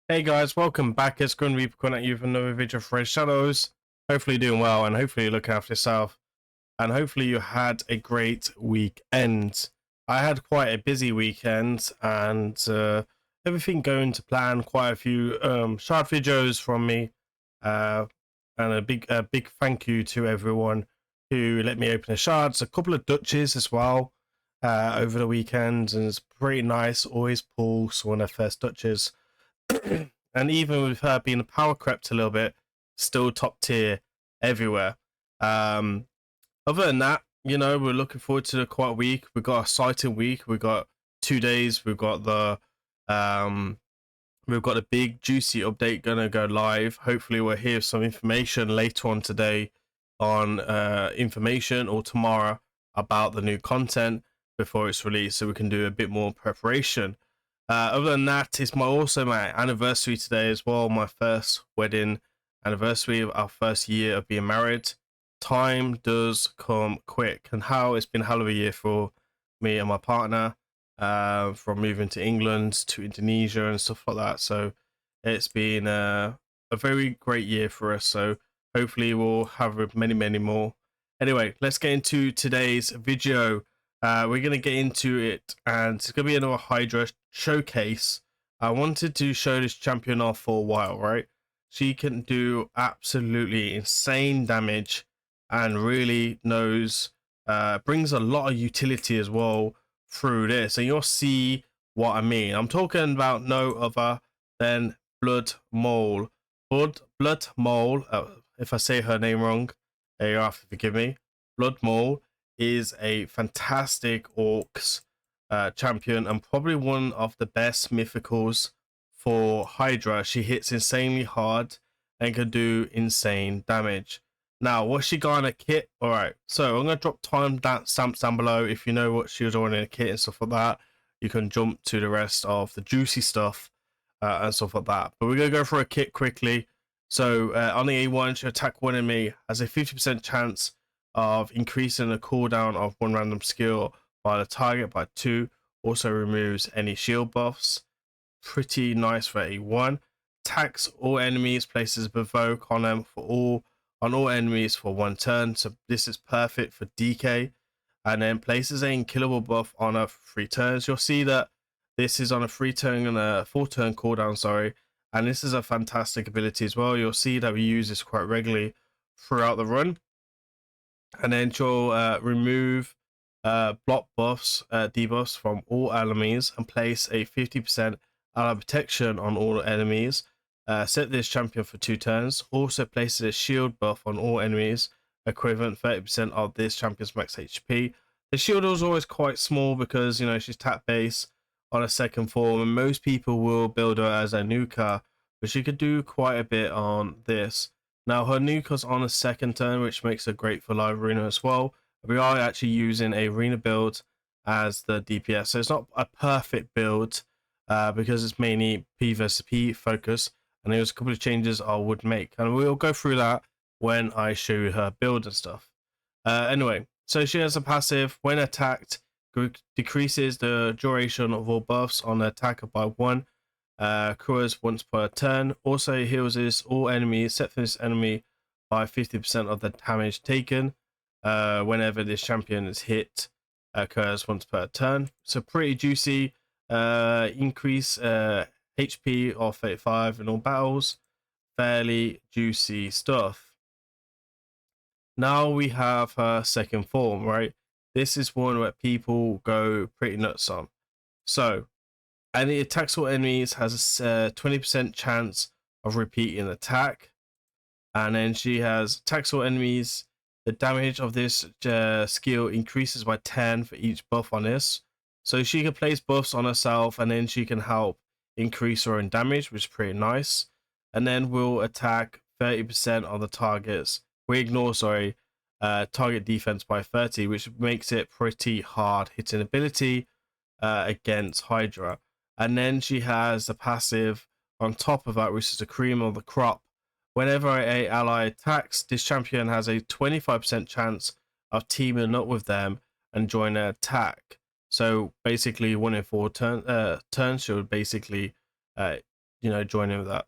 Hey guys, welcome back. It's grimreaper coming at you for another video of Red Shadows. Hopefully you're doing well and hopefully you look after yourself. And hopefully you had a great weekend. I had quite a busy weekend and everything going to plan. Quite a few shard videos from me. And a big thank you to everyone who let me open the shards. A couple of duches as well over the weekend. And it's pretty nice. Always pulls one of the first duches. And even with her being power crept a little bit, still top tier everywhere. Other than that, we're looking forward to the quite week. We've got a exciting week. We've got 2 days. We've got a big juicy update gonna go live. Hopefully we'll hear some information later on today on information or tomorrow about the new content before it's released, so we can do a bit more preparation. Other than that, it's also my anniversary today as well. My first wedding anniversary of our first year of being married. Time does come quick, and how it's been a hell of a year for me and my partner. From moving to England to Indonesia and stuff like that. So it's been a very great year for us. So hopefully we'll have many more. Anyway, let's get into today's video. We're going to get into it, and it's going to be another Hydra showcase. I wanted to show this champion off for a while, right? She can do absolutely insane damage and really brings a lot of utility as well through this, and you'll see what I mean. I'm talking about no other than Blood Mole. Blood Mole, if I say her name wrong, you have to forgive me. Blood Mole is a fantastic Orcs champion and probably one of the best mythicals for Hydra. She hits insanely hard and can do insane damage. Now, what's she got in a kit? Alright, so I'm going to drop time stamps down below. If you know what she was on in a kit and stuff like that, you can jump to the rest of the juicy stuff and stuff like that. But we're going to go for a kit quickly. So on the A1, she attack one enemy, has a 50% chance of increasing the cooldown of one random skill by the target by 2. Also removes any shield buffs. Pretty nice for A1. Attacks all enemies, places a provoke on them on all enemies for 1 turn. So this is perfect for DK. And then places a unkillable buff on her for 3 turns. You'll see that this is on a 3-turn and a 4-turn cooldown, sorry. And this is a fantastic ability as well. You'll see that we use this quite regularly throughout the run. And then she'll remove block buffs, debuffs from all enemies and place a 50% ally protection on all enemies. Set this champion for 2 turns. Also places a shield buff on all enemies, equivalent 30% of this champion's max HP. The shield is always quite small because she's tap base on a second form, and most people will build her as a nuker, but she could do quite a bit on this. Now her nuker's on a second turn, which makes her great for live arena as well. We are actually using a arena build as the DPS, so it's not a perfect build because it's mainly P versus P focus, and there's a couple of changes I would make, and we'll go through that when I show you her build and stuff. Anyway, so she has a passive. When attacked, decreases the duration of all buffs on the attacker by 1. Cures once per turn. Also heals all enemies except for this enemy by 50% of the damage taken whenever this champion is hit. Occurs once per turn. So pretty juicy. Increase HP of 35 in all battles. Fairly juicy stuff. Now we have her second form, right? This is one where people go pretty nuts on. So, and it attacks all enemies, has a 20% chance of repeating attack. And then she has attacks all enemies. The damage of this skill increases by 10 for each buff on this. So she can place buffs on herself, and then she can help increase her own damage, which is pretty nice. And then we'll attack 30% of the targets. We ignore, target defense by 30, which makes it pretty hard hitting ability against Hydra. And then she has the passive on top of that, which is the cream of the crop. Whenever a ally attacks, this champion has a 25% chance of teaming up with them and join their attack. So basically 1 in 4 turns, she would basically join in with that.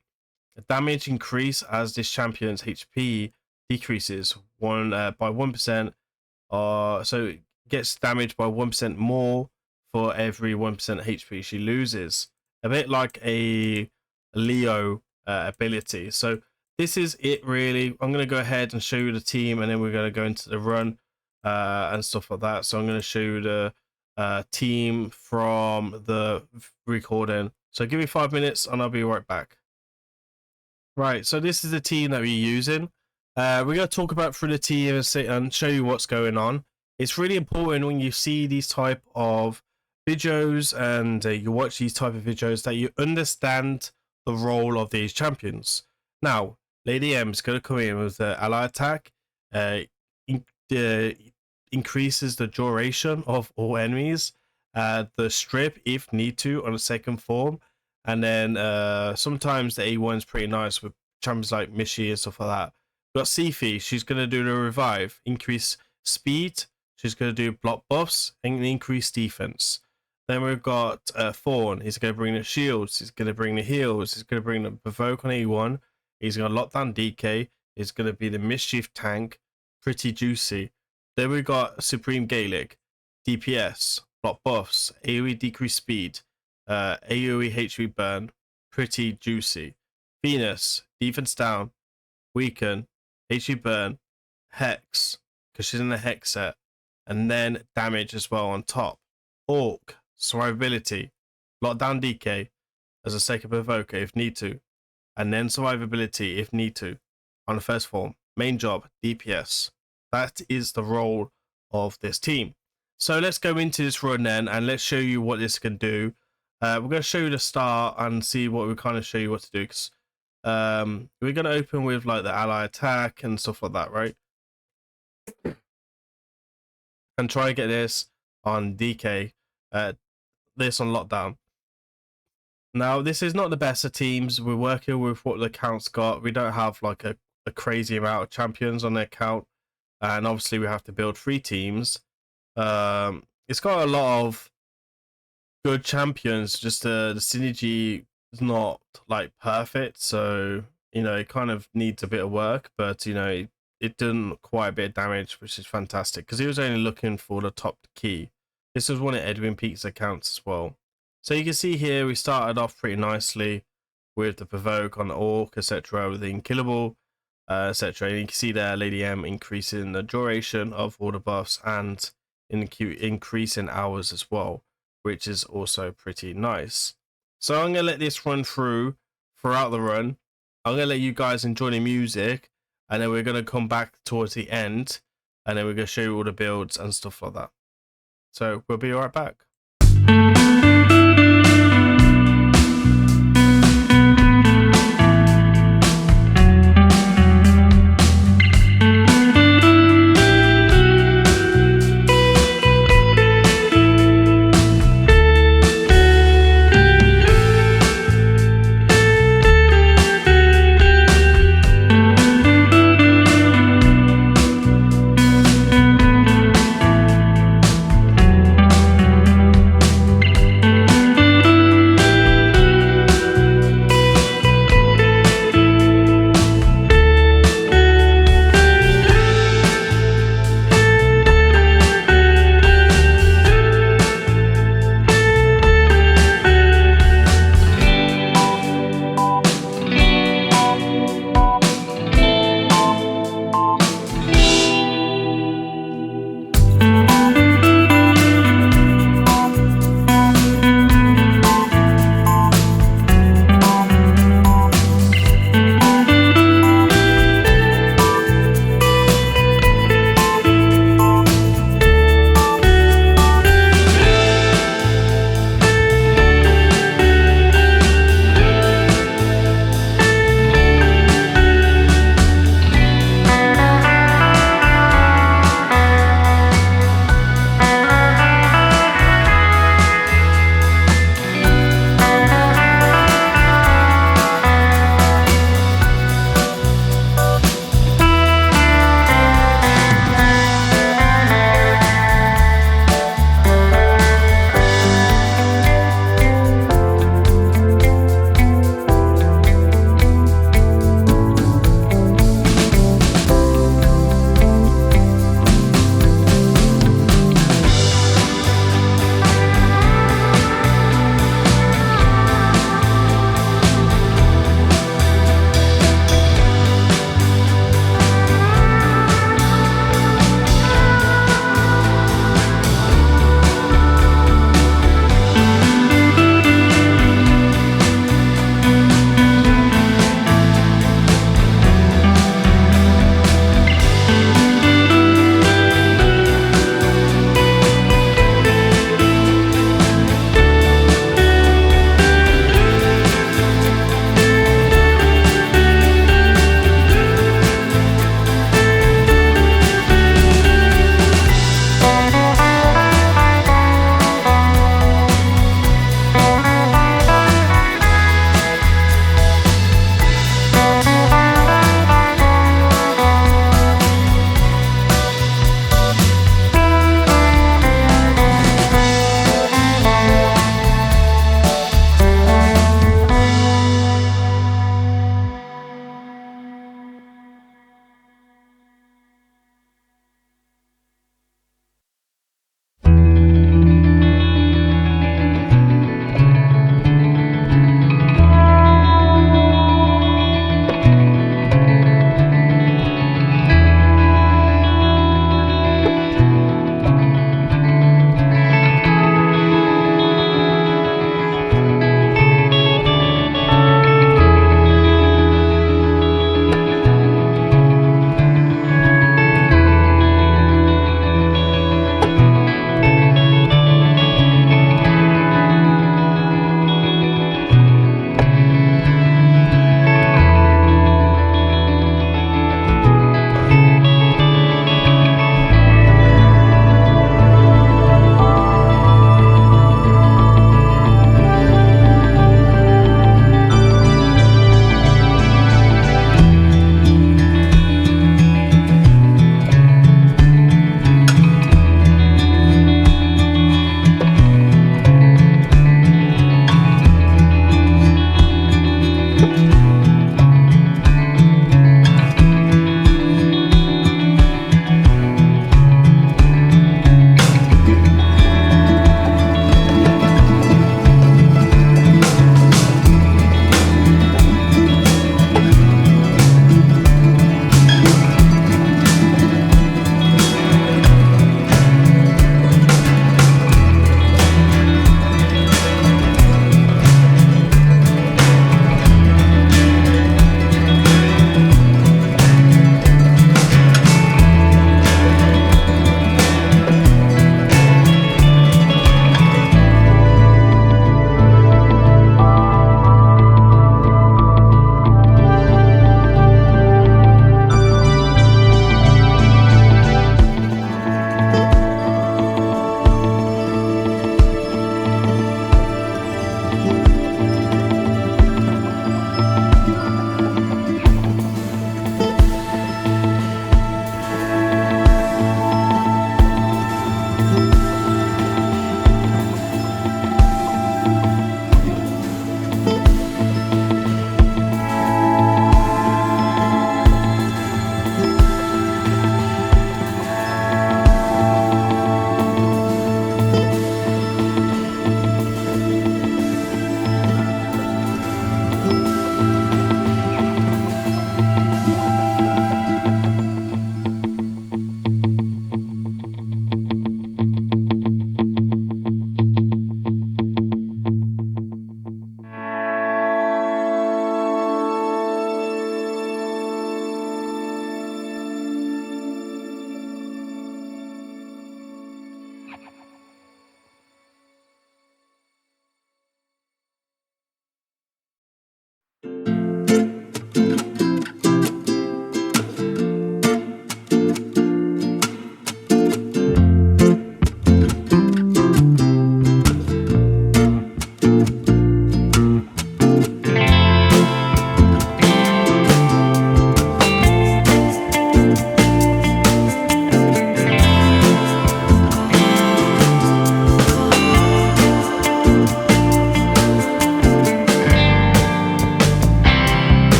Damage increase as this champion's HP decreases by 1%. So it gets damaged by 1% more for every 1% HP she loses. A bit like a Leo ability. So this is it really. I'm going to go ahead and show you the team, and then we're going to go into the run and stuff like that. So I'm going to show you the team from the recording. So give me 5 minutes and I'll be right back. Right, so this is the team that we're using. We're going to talk about through the team and show you what's going on. It's really important when you see these type of videos and you watch these type of videos that you understand the role of these champions. Now, Lady M is going to come in with the ally attack. Increases the duration of all enemies. The strip, if need to, on a second form. And then sometimes the A1 is pretty nice with champions like Mishi and stuff like that. We've got Sifi, she's going to do the revive, increase speed. She's going to do block buffs and increase defense. Then we've got Thorn, he's going to bring the shields, he's going to bring the heals, he's going to bring the provoke on A1, he's going to lock down DK, he's going to be the mischief tank, pretty juicy. Then we've got Supreme Gaelic, DPS, block buffs, AoE decrease speed, AoE HP burn, pretty juicy. Venus, defense down, weaken, HP burn, hex, because she's in the hex set, and then damage as well on top. Orc, survivability, lockdown DK as a second provoker if need to, and then survivability if need to on the first form. Main job, DPS. That is the role of this team. So let's go into this run then, and let's show you what this can do. We're going to show you the start and see what we kind of show you what to do. Cause, we're going to open with like the ally attack and stuff like that, right? And try and get this on DK, this on lockdown. Now, this is not the best of teams. We're working with what the account's got. We don't have like a crazy amount of champions on the account. And obviously we have to build 3 teams. It's got a lot of good champions, just the synergy is not like perfect, so it kind of needs a bit of work, but it done quite a bit of damage, which is fantastic because he was only looking for the top key. This was one of Edwin Peak's accounts as well. So you can see here we started off pretty nicely with the provoke on the orc, etc., with the unkillable, etc. And you can see there Lady M increasing the duration of all the buffs and increasing hours as well, which is also pretty nice. So I'm going to let this run throughout the run. I'm going to let you guys enjoy the music, and then we're going to come back towards the end, and then we're going to show you all the builds and stuff like that. So we'll be right back.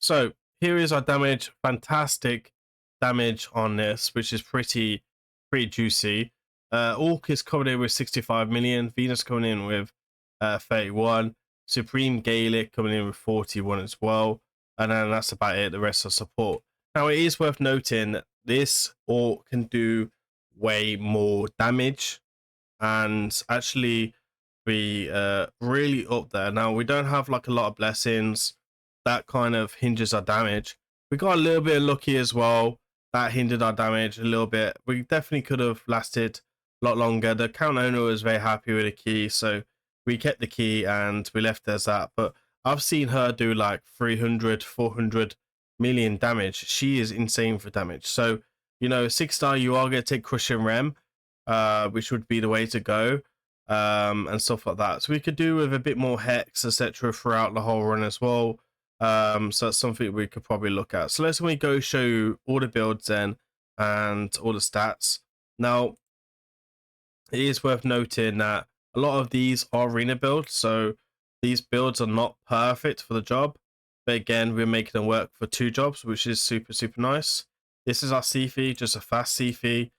So here is our damage. Fantastic damage on this, which is pretty juicy. Orc is coming in with 65 million. Venus coming in with 31. Supreme Gaelic coming in with 41 as well. And then that's about it. The rest are support. Now it is worth noting that this Orc can do way more damage and actually be really up there. Now we don't have like a lot of blessings that kind of hinges our damage. We got a little bit of lucky as well that hindered our damage a little bit. We definitely could have lasted a lot longer. The account owner was very happy with the key, so we kept the key and we left as that. But I've seen her do like 300 400 million damage. She is insane for damage. So you know, 6-star, you are going to take crushing rem, which would be the way to go, and stuff like that. So we could do with a bit more hex, etc., throughout the whole run as well. So that's something we could probably look at. So let's go show you all the builds then and all the stats. Now, it is worth noting that a lot of these are arena builds, so these builds are not perfect for the job. But again, we're making them work for 2 jobs, which is super nice. This is our CF, just a fast CF.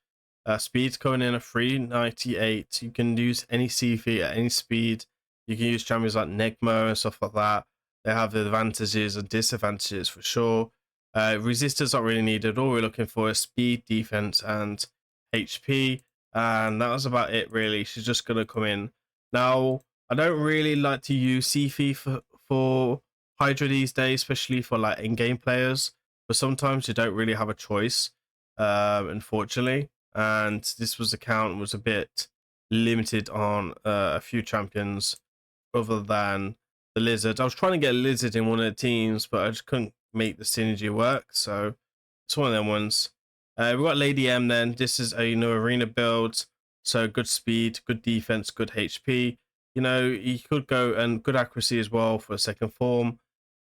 Speed's coming in at 398. You can use any CF at any speed. You can use champions like Negmo and stuff like that. They have the advantages and disadvantages for sure. Resistors not really needed. All we're looking for is speed, defense, and HP. And that was about it, really. She's just going to come in. Now, I don't really like to use CF for Hydra these days, especially for like in-game players. But sometimes you don't really have a choice, unfortunately. And this account was a bit limited on a few champions other than the lizard. I was trying to get a lizard in one of the teams, but I just couldn't make the synergy work. So it's one of them ones. We've got Lady M then. This is a arena build. So good speed, good defense, good HP. You know, you could go and good accuracy as well for a second form.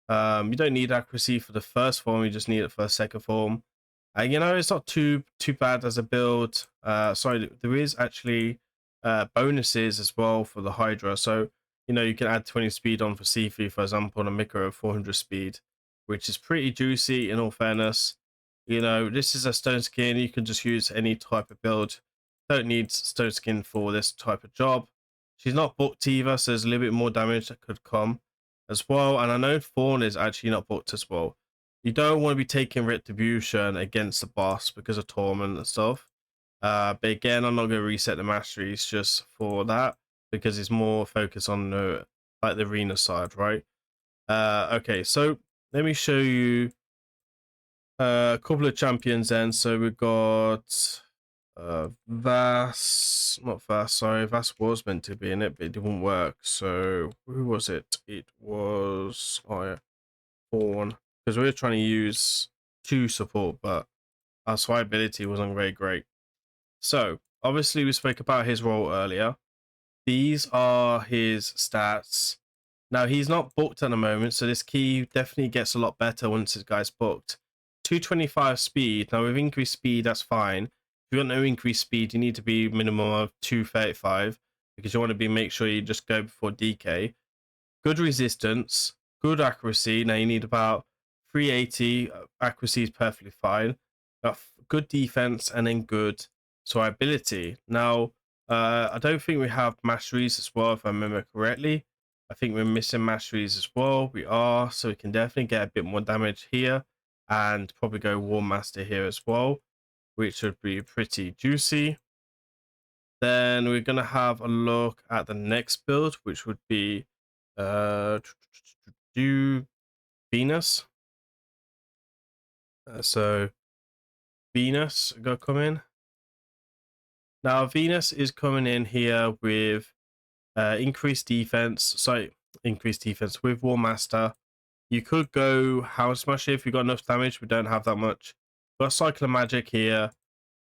You don't need accuracy for the first form, you just need it for a second form. You know, it's not too bad as a build. Sorry, there is actually bonuses as well for the Hydra. So, you know, you can add 20 speed on for CF, for example, and a Mika of 400 speed, which is pretty juicy in all fairness. You know, this is a stone skin. You can just use any type of build. Don't need stone skin for this type of job. She's not booked either, so there's a little bit more damage that could come as well. And I know Fawn is actually not booked as well. You don't want to be taking retribution against the boss because of torment and stuff. But again, I'm not going to reset the masteries just for that because it's more focused on the like the arena side, right? Okay, so let me show you a couple of champions then. So we've got Vass, not Vass, sorry, Vass was meant to be in it, but it didn't work. So who was it? It was Fawn, because we were trying to use 2 support, but our swipeability wasn't very great. So obviously we spoke about his role earlier. These are his stats. Now he's not booked at the moment, so this key definitely gets a lot better once this guy's booked. 225 speed. Now with increased speed, that's fine. If you want no increased speed, you need to be minimum of 235 because you want to make sure you just go before DK. Good resistance, good accuracy. Now you need about 380. Accuracy is perfectly fine. Good defense and then good swipeability. Now, I don't think we have masteries as well, if I remember correctly. I think we're missing masteries as well. We are, so we can definitely get a bit more damage here and probably go War Master here as well, which would be pretty juicy. Then we're going to have a look at the next build, which would be do Venus. So Venus go come in. Now Venus is coming in here with increased defense. Sorry, increased defense with War Master. You could go Hound Smasher if you got enough damage. We don't have that much. Got Cycle of Magic here,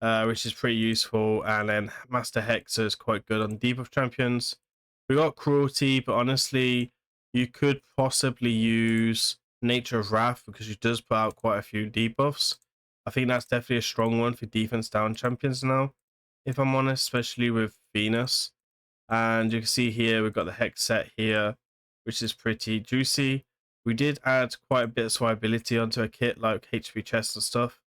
which is pretty useful, and then Master Hexer is quite good on debuff champions. We got Cruelty, but honestly, you could possibly use Nature of Wrath because she does put out quite a few debuffs. I think that's definitely a strong one for defense down champions now, if I'm honest, especially with Venus. And you can see here we've got the Hex set here, which is pretty juicy. We did add quite a bit of survivability onto a kit like HP chest and stuff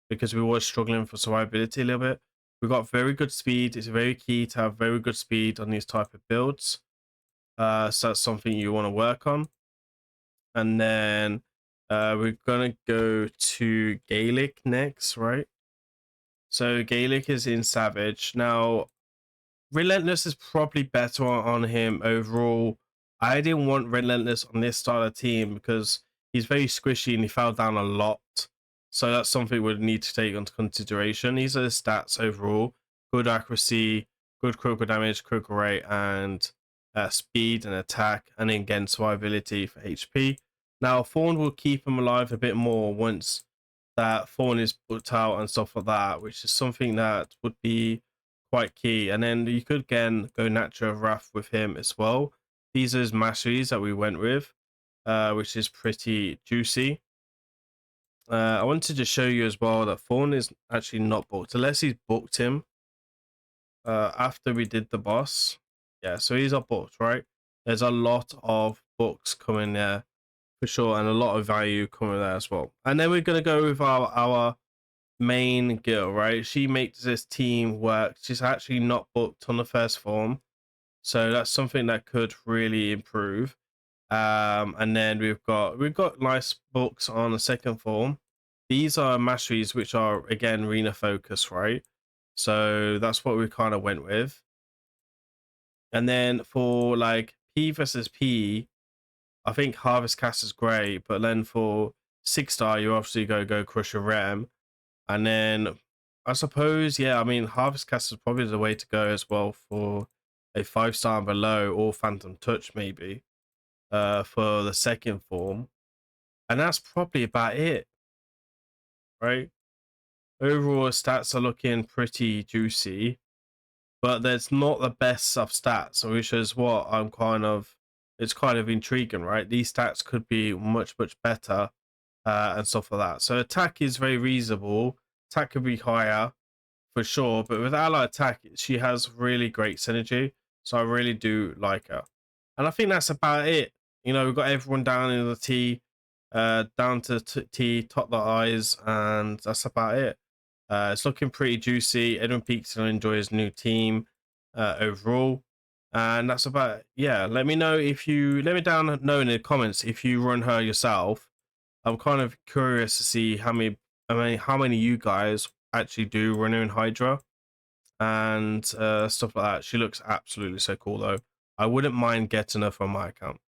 because we were struggling for survivability a little bit. We got very good speed. It's very key to have very good speed on these type of builds. So that's something you want to work on. And then we're gonna go to Gaelic next, right? So Gaelic is in Savage. Now Relentless is probably better on him overall. I didn't want Relentless on this style of team because he's very squishy and he fell down a lot. So that's something we'd need to take into consideration. These are the stats overall. Good accuracy, good critical damage, critical rate, and speed and attack. And then again, survivability for HP. Now, Thorn will keep him alive a bit more once that Thorn is put out and stuff like that, which is something that would be quite key. And then you could again go Nature of Wrath with him as well. These are his masteries that we went with, which is pretty juicy. I wanted to show you as well that Thorn is actually not booked unless he's booked him after we did the boss. Yeah, so he's not booked, right? There's a lot of books coming there for sure, and a lot of value coming there as well. And then we're gonna go with our main girl, right? She makes this team work. She's actually not booked on the first form, so that's something that could really improve. And then we've got nice books on the second form. These are masteries which are again arena focus, right? So that's what we kind of went with. And then for like P versus P, I think Harvest Cast is great, but then for 6-star, you obviously go Crusher Rem. And then I suppose, yeah, I mean, Harvest Cast is probably the way to go as well for a 5-star and below, or Phantom Touch maybe, for the second form. And that's probably about it, right? Overall, stats are looking pretty juicy, but there's not the best of stats, which is what it's kind of intriguing, right? These stats could be much better and stuff like that. So attack is very reasonable. Attack could be higher for sure, but with ally attack, she has really great synergy. So I really do like her. And I think that's about it. You know, we've got everyone down in the T, down to T, top the eyes, and that's about it. It's looking pretty juicy. Edwin Peaks will enjoy his new team overall. And that's about it. Yeah, let me know let me down know in the comments if you run her yourself. I'm kind of curious to see how many you guys actually do run her in Hydra and stuff like that. She looks absolutely so cool though. I wouldn't mind getting her from my account.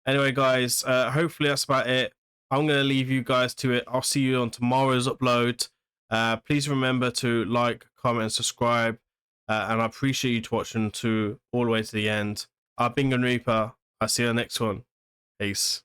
Anyway, guys, hopefully that's about it. I'm going to leave you guys to it. I'll see you on tomorrow's upload. Please remember to like, comment, and subscribe. And I appreciate you watching all the way to the end. I've been Grimreaper. I'll see you on the next one. Peace.